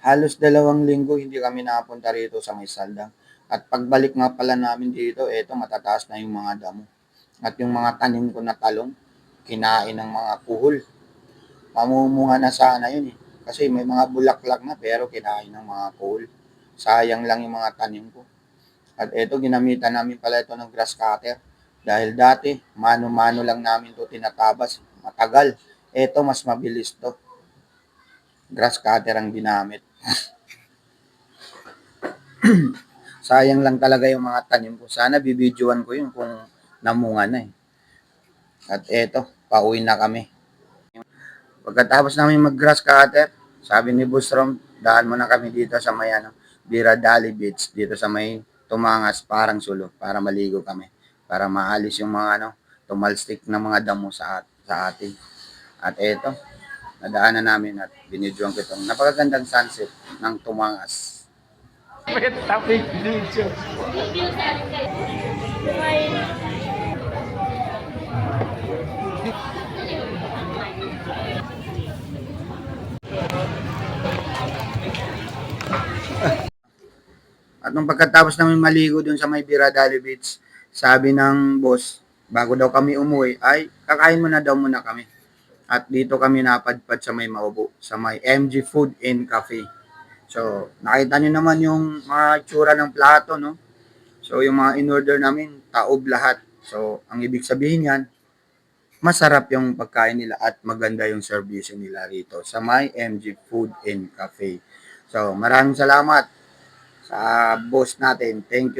Halos 2 linggo hindi kami nakapunta rito sa may Saldang. At pagbalik nga pala namin dito, eto matataas na yung mga damo. At yung mga tanim ko na talong, kinain ng mga kuhol. Mamumunga na sana yun eh. Kasi may mga bulaklak na pero kinain ng mga kuhol. Sayang lang yung mga tanim ko. At eto, ginamitan namin pala ito ng grass cutter. Dahil dati, mano-mano lang namin to tinatabas. Matagal. Eto, mas mabilis to. Grass cutter ang ginamit. Sayang lang talaga yung mga tanim ko. Sana bibidyoan ko yun kung namunga na eh. At eto, pauwi na kami. Pagkatapos namin mag-grass cutter, sabi ni Busrom, daan mo na kami dito sa may Biradali Beach, dito sa may Tumangas, parang Sulo, para maligo kami. Para maalis yung mga tumalsik na mga damo sa atin. At eto, nadaanan namin at binidyoan ko itong napakagandang sunset ng Tumangas. Topic video. At nung pagkatapos namin maligo dun sa may Biradali Beach, sabi ng boss, bago daw kami umuwi, ay kakain muna daw muna kami. At dito kami napadpad sa may Maubo, sa may MG Food and Cafe. So, nakita niyo naman yung mga itsura ng plato, no? So, yung mga in-order namin, taob lahat. So, ang ibig sabihin yan, masarap yung pagkain nila at maganda yung service nila rito sa may MG Food and Cafe. So, maraming salamat sa boss natin. Thank you.